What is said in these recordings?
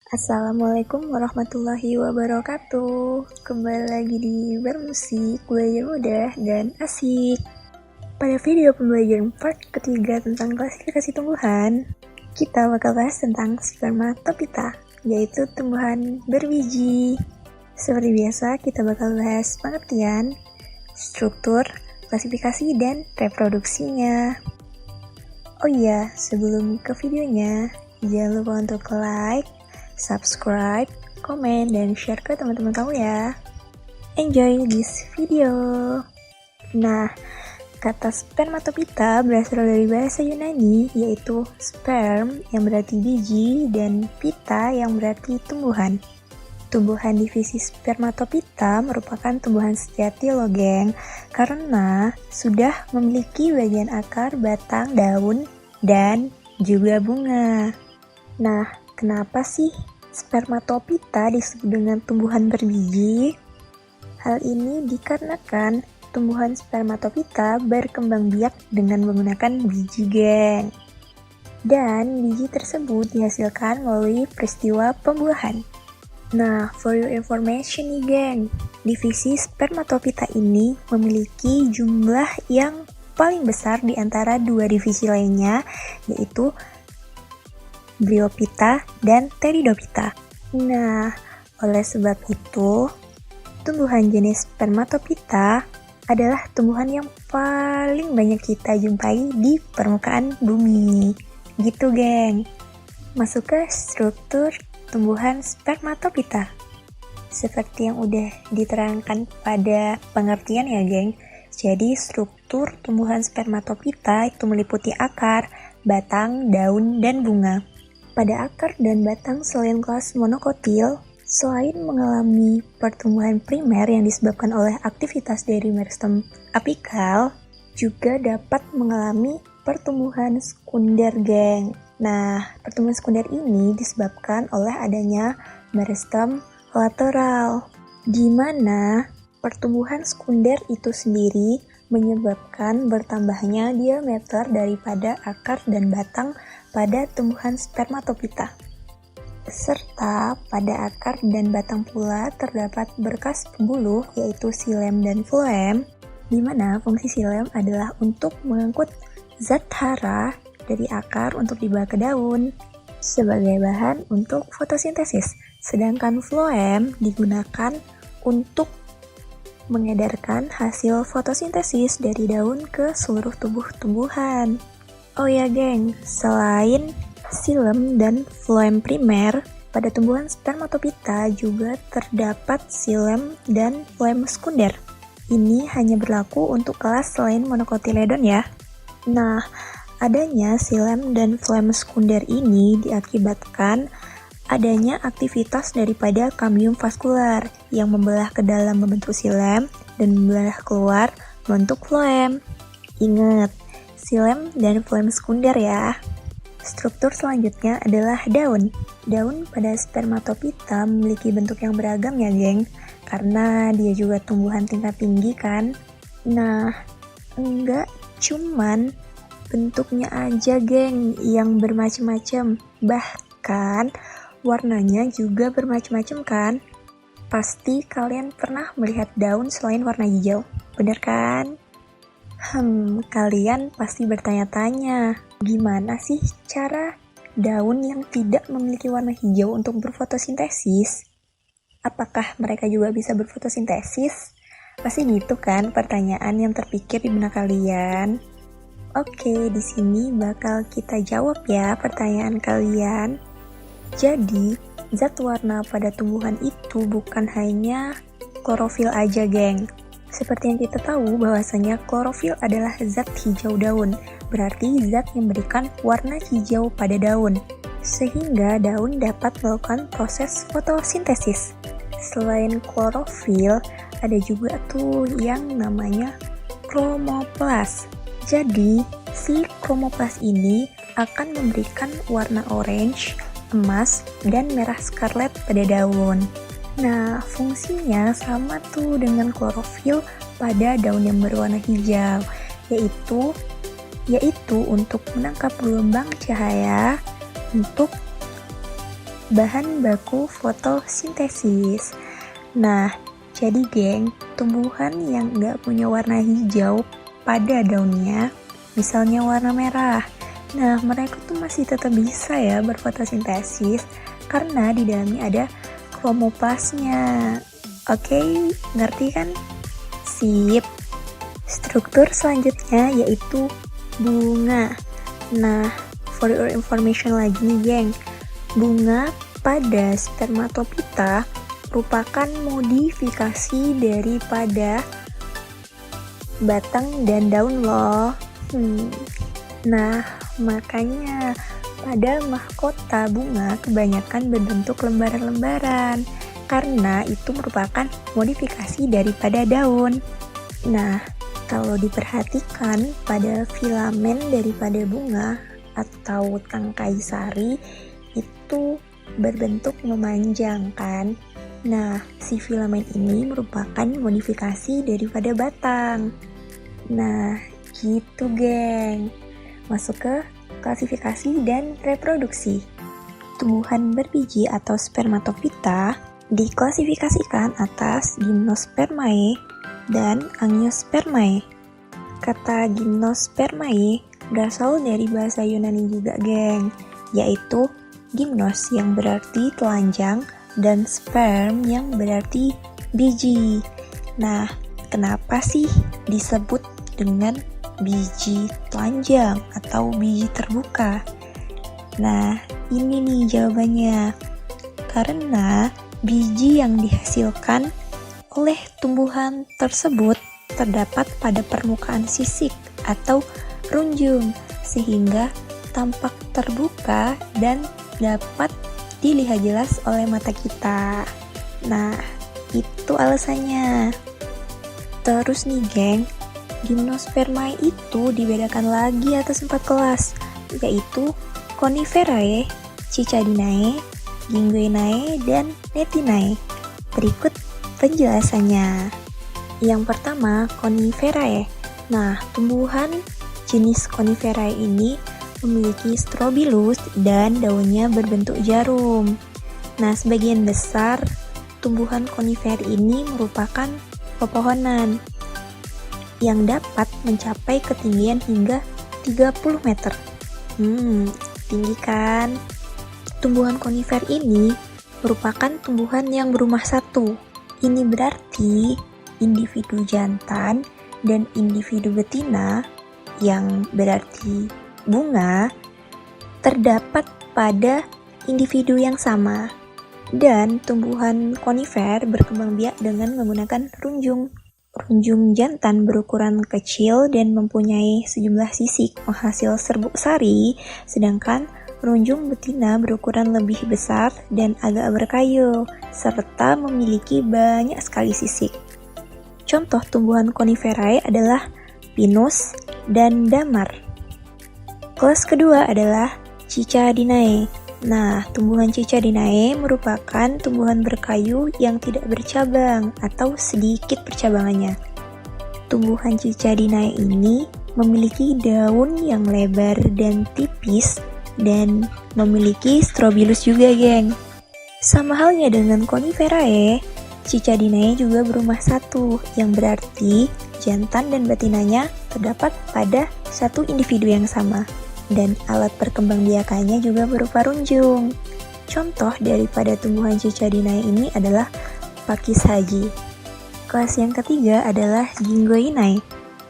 Assalamualaikum warahmatullahi wabarakatuh. Kembali lagi di Bermusik, belajar mudah dan asik. Pada video pembelajaran part ketiga tentang klasifikasi tumbuhan, kita bakal bahas tentang spermatopita, yaitu tumbuhan berbiji. Seperti biasa, kita bakal bahas pengertian, struktur, klasifikasi, dan reproduksinya. Oh iya, sebelum ke videonya, jangan lupa untuk like, subscribe, komen, dan share ke teman-teman kamu ya. Enjoy this video. Nah, kata spermatopita berasal dari bahasa Yunani, yaitu sperm yang berarti biji dan pita yang berarti tumbuhan. Tumbuhan divisi spermatopita merupakan tumbuhan sejati loh geng, karena sudah memiliki bagian akar, batang, daun, dan juga bunga. Nah, kenapa sih spermatopita disebut dengan tumbuhan berbiji? Hal ini dikarenakan tumbuhan spermatopita berkembang biak dengan menggunakan biji geng. Dan biji tersebut dihasilkan melalui peristiwa pembuahan. Nah, for your information nih geng, divisi spermatopita ini memiliki jumlah yang paling besar di antara dua divisi lainnya, yaitu Bryophyta dan Pteridophyta. Nah, oleh sebab itu, tumbuhan jenis spermatopita adalah tumbuhan yang paling banyak kita jumpai di permukaan bumi. Gitu, geng. Masuk ke struktur tumbuhan spermatopita. Seperti yang udah diterangkan pada pengertian ya, geng. Jadi, struktur tumbuhan spermatopita itu meliputi akar, batang, daun, dan bunga. Pada akar dan batang selain kelas monokotil, selain mengalami pertumbuhan primer yang disebabkan oleh aktivitas dari meristem apikal, juga dapat mengalami pertumbuhan sekunder, geng. Nah, pertumbuhan sekunder ini disebabkan oleh adanya meristem lateral, di mana pertumbuhan sekunder itu sendiri menyebabkan bertambahnya diameter daripada akar dan batang pada tumbuhan spermatopita. Serta pada akar dan batang pula terdapat berkas pembuluh yaitu xilem dan floem, di mana fungsi xilem adalah untuk mengangkut zat hara dari akar untuk dibawa ke daun sebagai bahan untuk fotosintesis, sedangkan floem digunakan untuk mengedarkan hasil fotosintesis dari daun ke seluruh tubuh tumbuhan. Oh ya geng, selain xilem dan floem primer, pada tumbuhan spermatopita juga terdapat xilem dan floem sekunder. Ini hanya berlaku untuk kelas selain monokotiledon ya. Nah, adanya xilem dan floem sekunder ini diakibatkan adanya aktivitas daripada kambium vaskular yang membelah ke dalam membentuk xilem dan membelah keluar membentuk floem. Ingat, xilem dan floem sekunder ya. Struktur selanjutnya adalah daun. Daun pada spermatopita memiliki bentuk yang beragam ya geng, karena dia juga tumbuhan tingkat tinggi kan. Nah, enggak cuman bentuknya aja geng yang bermacam-macam, bahkan warnanya juga bermacam-macam kan. Pasti kalian pernah melihat daun selain warna hijau, bener kan? Kalian pasti bertanya-tanya, gimana sih cara daun yang tidak memiliki warna hijau untuk berfotosintesis? Apakah mereka juga bisa berfotosintesis? Pasti gitu kan pertanyaan yang terpikir di benak kalian. Oke, di sini bakal kita jawab ya pertanyaan kalian. Jadi, zat warna pada tumbuhan itu bukan hanya klorofil aja, geng. Seperti yang kita tahu bahwasanya klorofil adalah zat hijau daun, berarti zat yang memberikan warna hijau pada daun, sehingga daun dapat melakukan proses fotosintesis. Selain klorofil, ada juga tuh yang namanya kromoplas. Jadi, si kromoplas ini akan memberikan warna orange, emas, dan merah scarlet pada daun. Nah, fungsinya sama tuh dengan klorofil pada daun yang berwarna hijau, yaitu untuk menangkap gelombang cahaya untuk bahan baku fotosintesis. Nah, jadi geng, tumbuhan yang nggak punya warna hijau pada daunnya, misalnya warna merah, nah mereka tuh masih tetap bisa ya berfotosintesis karena di dalamnya ada kromoplasnya. Oke, ngerti kan? Sip. Struktur selanjutnya yaitu bunga. Nah, for your information lagi nih geng, bunga pada spermatopita merupakan modifikasi daripada batang dan daun loh. Nah, makanya pada mahkota bunga kebanyakan berbentuk lembaran-lembaran karena itu merupakan modifikasi daripada daun. Nah, kalau diperhatikan pada filamen daripada bunga atau tangkai sari itu berbentuk memanjang kan. Nah, si filamen ini merupakan modifikasi daripada batang. Nah, gitu geng. Masuk ke klasifikasi dan reproduksi. Tumbuhan berbiji atau spermatopita diklasifikasikan atas Gymnospermae dan Angiospermae. Kata Gymnospermae berasal dari bahasa Yunani juga geng, yaitu gymnos yang berarti telanjang dan sperm yang berarti biji. Nah, kenapa sih disebut dengan biji telanjang atau biji terbuka? Nah, ini nih jawabannya. Karena biji yang dihasilkan oleh tumbuhan tersebut terdapat pada permukaan sisik atau runjung, sehingga tampak terbuka dan dapat dilihat jelas oleh mata kita. Nah, itu alasannya. Terus nih geng, Gymnospermae itu dibedakan lagi atas 4 kelas, yaitu Coniferae, Cicadinae, Ginguinae, dan Netinae. Berikut penjelasannya. Yang pertama, Coniferae. Nah, tumbuhan jenis Coniferae ini memiliki strobilus dan daunnya berbentuk jarum. Nah, sebagian besar tumbuhan konifer ini merupakan pepohonan yang dapat mencapai ketinggian hingga 30 meter. Tinggi kan? Tumbuhan konifer ini merupakan tumbuhan yang berumah satu. Ini berarti individu jantan dan individu betina yang berarti bunga terdapat pada individu yang sama, dan tumbuhan konifer berkembang biak dengan menggunakan runjung. Runjung jantan berukuran kecil dan mempunyai sejumlah sisik penghasil serbuk sari, sedangkan runjung betina berukuran lebih besar dan agak berkayu, serta memiliki banyak sekali sisik. Contoh tumbuhan Coniferae adalah Pinus dan Damar. Kelas kedua adalah Cicadinae. Nah, tumbuhan Cicadinae merupakan tumbuhan berkayu yang tidak bercabang atau sedikit percabangannya. Tumbuhan Cicadinae ini memiliki daun yang lebar dan tipis dan memiliki strobilus juga, geng. Sama halnya dengan Coniferae, Cicadinae juga berumah satu, yang berarti jantan dan betinanya terdapat pada satu individu yang sama. Dan alat perkembangbiakannya juga berupa runjung. Contoh daripada tumbuhan Cicadinae ini adalah Pakis haji. Kelas yang ketiga adalah Ginguinae.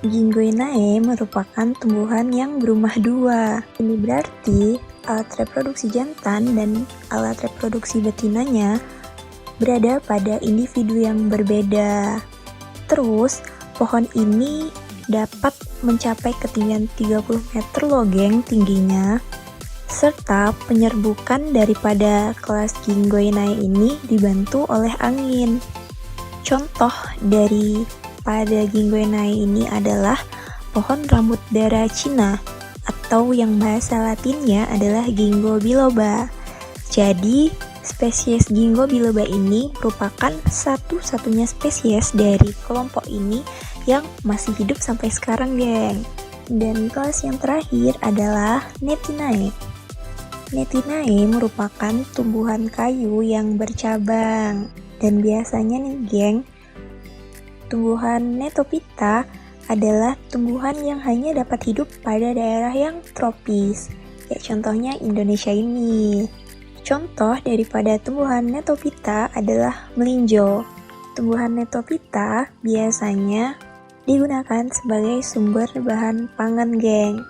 Ginguinae merupakan tumbuhan yang berumah dua. Ini berarti alat reproduksi jantan dan alat reproduksi betinanya berada pada individu yang berbeda. Terus, pohon ini dapat mencapai ketinggian 30 meter loh geng tingginya, serta penyerbukan daripada kelas Ginguinae ini dibantu oleh angin. Contoh dari pada Ginguinae ini adalah pohon rambut dara Cina, atau yang bahasa latinnya adalah Ginkgo biloba. Jadi, spesies Ginkgo biloba ini merupakan satu-satunya spesies dari kelompok ini yang masih hidup sampai sekarang, geng. Dan kelas yang terakhir adalah Netinae. Netinae merupakan tumbuhan kayu yang bercabang. Dan biasanya nih geng, tumbuhan Netophyta adalah tumbuhan yang hanya dapat hidup pada daerah yang tropis. Kayak contohnya Indonesia ini. Contoh daripada tumbuhan Netophyta adalah melinjo. Tumbuhan Netophyta biasanya digunakan sebagai sumber bahan pangan geng.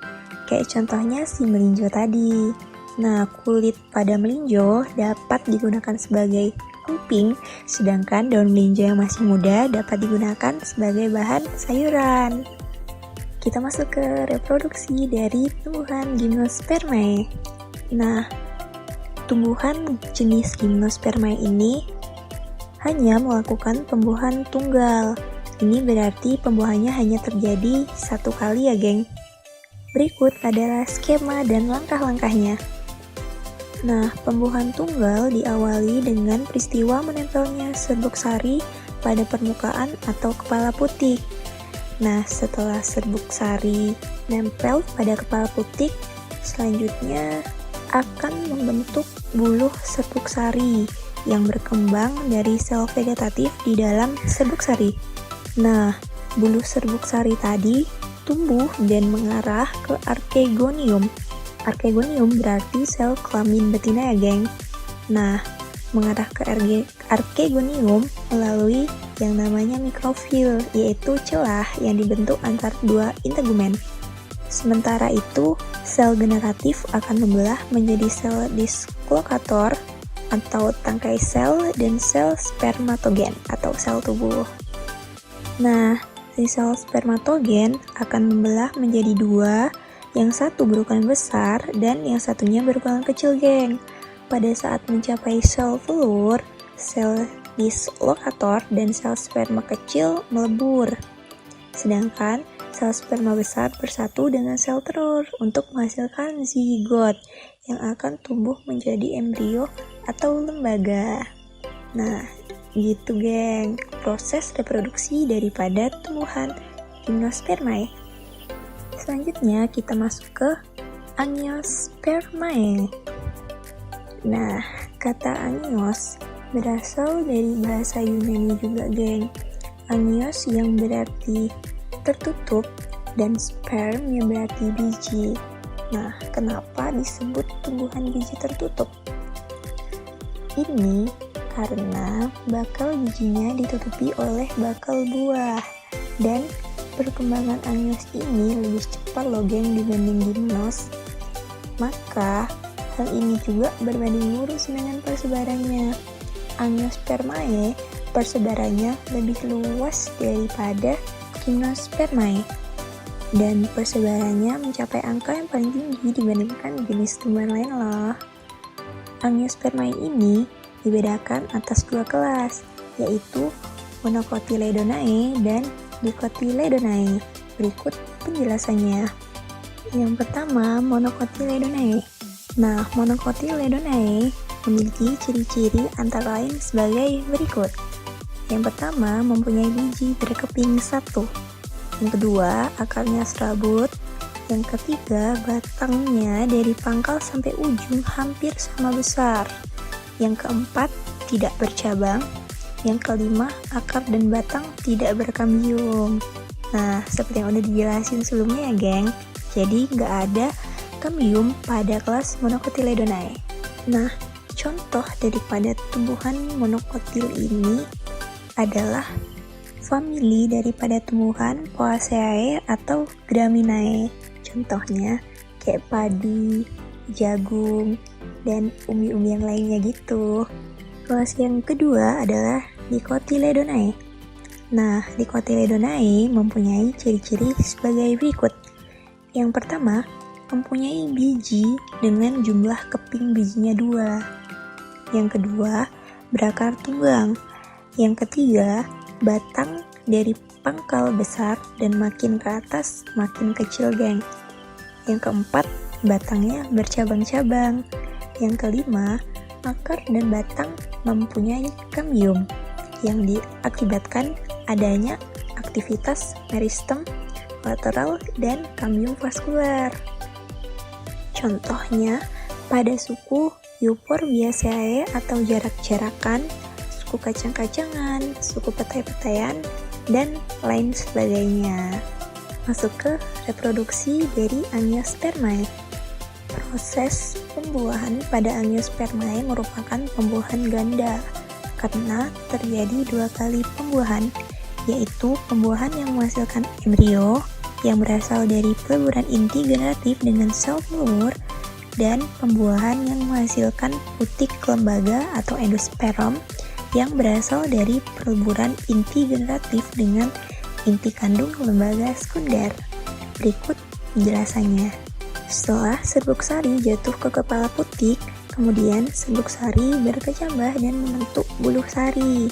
Kayak contohnya si melinjo tadi. Nah, kulit pada melinjo dapat digunakan sebagai emping, sedangkan daun melinjo yang masih muda dapat digunakan sebagai bahan sayuran. Kita masuk ke reproduksi dari tumbuhan Gymnospermae. Nah, tumbuhan jenis Gymnospermae ini hanya melakukan pembuahan tunggal. Ini berarti pembuahannya hanya terjadi satu kali ya geng. Berikut adalah skema dan langkah-langkahnya. Nah, pembuahan tunggal diawali dengan peristiwa menempelnya serbuk sari pada permukaan atau kepala putik. Nah, setelah serbuk sari nempel pada kepala putik, selanjutnya akan membentuk buluh serbuk sari yang berkembang dari sel vegetatif di dalam serbuk sari. Nah, buluh serbuk sari tadi tumbuh dan mengarah ke arkegonium. Arkegonium berarti sel kelamin betina ya geng. Nah, mengarah ke arkegonium melalui yang namanya mikrofil, yaitu celah yang dibentuk antara dua integumen. Sementara itu, sel generatif akan membelah menjadi sel dislokator atau tangkai sel dan sel spermatogen atau sel tubuh. Nah, si sel spermatogen akan membelah menjadi dua, yang satu berukuran besar dan yang satunya berukuran kecil geng. Pada saat mencapai sel telur, sel dislokator dan sel sperma kecil melebur. Sedangkan sel sperma besar bersatu dengan sel telur untuk menghasilkan zigot yang akan tumbuh menjadi embrio atau lembaga. Nah, gitu geng, proses reproduksi daripada tumbuhan Gymnospermae. Selanjutnya kita masuk ke Angiospermae. Nah, kata angios berasal dari bahasa Yunani juga geng. Angios yang berarti tertutup dan sperm yang berarti biji. Nah, kenapa disebut tumbuhan biji tertutup? Ini karena bakal bijinya ditutupi oleh bakal buah, dan perkembangan angios ini lebih cepat loh geng dibanding gimnos. Maka hal ini juga berbanding lurus dengan persebarannya. Angiospermae persebarannya lebih luas daripada Gymnospermae, dan persebarannya mencapai angka yang paling tinggi dibandingkan jenis tumbuhan lain loh. Angiospermae ini dibedakan atas dua kelas, yaitu Monocotyledonae dan Dicotyledonae. Berikut penjelasannya. Yang pertama, Monocotyledonae. Nah, Monocotyledonae memiliki ciri-ciri antara lain sebagai berikut. Yang pertama, mempunyai biji berkeping satu. Yang kedua, akarnya serabut. Yang ketiga, batangnya dari pangkal sampai ujung hampir sama besar. Yang keempat, tidak bercabang. Yang kelima, akar dan batang tidak berkambium. Nah, seperti yang udah dijelasin sebelumnya ya geng, jadi nggak ada kambium pada kelas Monocotyledonae. Nah, contoh daripada tumbuhan monokotil ini adalah famili daripada tumbuhan Poaceae atau Graminae. Contohnya kayak padi, jagung, dan umbi-umbian lainnya gitu. Kelas yang kedua adalah Dicotyledonae. Nah, Dicotyledonae mempunyai ciri-ciri sebagai berikut. Yang pertama, mempunyai biji dengan jumlah keping bijinya 2. Yang kedua, berakar tunggang. Yang ketiga, batang dari pangkal besar dan makin ke atas makin kecil geng. Yang keempat, batangnya bercabang-cabang. Yang kelima, akar dan batang mempunyai kambium yang diakibatkan adanya aktivitas meristem lateral dan kambium vaskular. Contohnya Pada suku Euphorbiaceae atau jarak-jarakan, suku kacang-kacangan, suku petai-petaian, dan lain sebagainya. Masuk ke reproduksi dari Angiospermae. Proses pembuahan pada Angiospermae merupakan pembuahan ganda karena terjadi 2 kali pembuahan, yaitu pembuahan yang menghasilkan embrio yang berasal dari peleburan inti generatif dengan sel pelubur, dan pembuahan yang menghasilkan putik lembaga atau endosperm yang berasal dari peleburan inti generatif dengan inti kandung lembaga sekunder. Berikut penjelasannya. Setelah serbuk sari jatuh ke kepala putik, kemudian serbuk sari berkecambah dan membentuk buluh sari.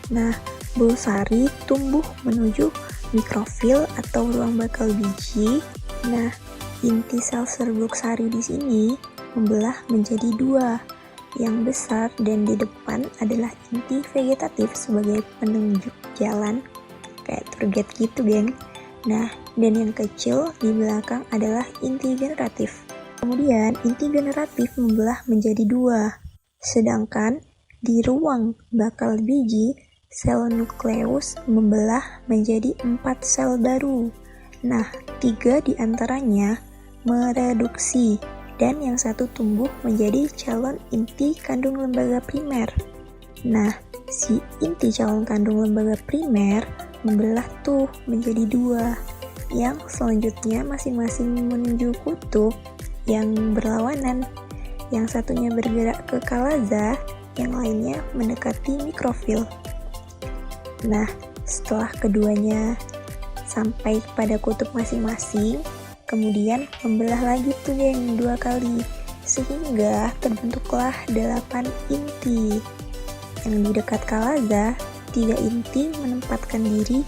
Nah, buluh sari tumbuh menuju mikrofil atau ruang bakal biji. Nah, inti sel serbuk sari di sini membelah menjadi 2. Yang besar dan di depan adalah inti vegetatif sebagai penunjuk jalan, kayak tour guide gitu, geng. Nah, dan yang kecil di belakang adalah inti generatif. Kemudian, inti generatif membelah menjadi 2. Sedangkan di ruang bakal biji, sel nukleus membelah menjadi 4 sel baru. Nah, 3 diantaranya mereduksi, dan yang 1 tumbuh menjadi calon inti kandung lembaga primer. Nah, si inti calon kandung lembaga primer membelah tuh menjadi 2, yang selanjutnya masing-masing menuju kutub yang berlawanan. Yang satunya bergerak ke kalaza, yang lainnya mendekati mikrofil. Nah, setelah keduanya sampai pada kutub masing-masing, kemudian membelah lagi tuh geng 2 kali, sehingga terbentuklah 8 inti. Yang di dekat kalaza, 3 inti menempatkan diri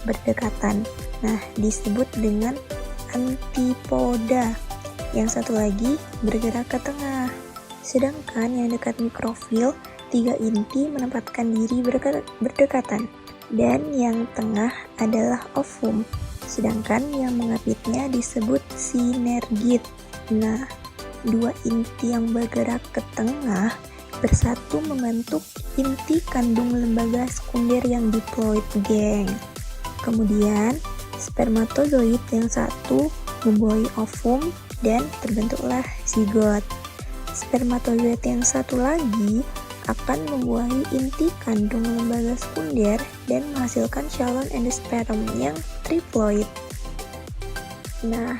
berdekatan. Nah, disebut dengan antipoda. Yang satu lagi bergerak ke tengah. Sedangkan yang dekat mikrofil, 3 inti menempatkan diri berdekatan. Dan yang tengah adalah ovum. Sedangkan yang mengapitnya disebut sinergit. Nah, 2 inti yang bergerak ke tengah bersatu membentuk inti kandung lembaga sekunder yang diploid, geng. Kemudian, spermatozoid yang satu membuahi ovum dan terbentuklah zigot. Spermatozoid yang satu lagi akan membuahi inti kandung lembaga sekunder dan menghasilkan calon endosperm yang triploid. Nah,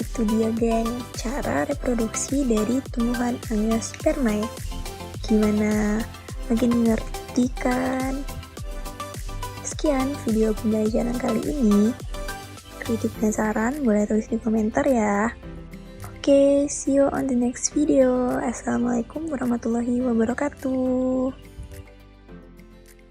itu dia geng, cara reproduksi dari tumbuhan Angiospermae. Gimana? Makin ngerti kan? Sekian video pembelajaran kali ini. Kritik dan saran boleh tulis di komentar ya. Oke, see you on the next video. Assalamualaikum warahmatullahi wabarakatuh.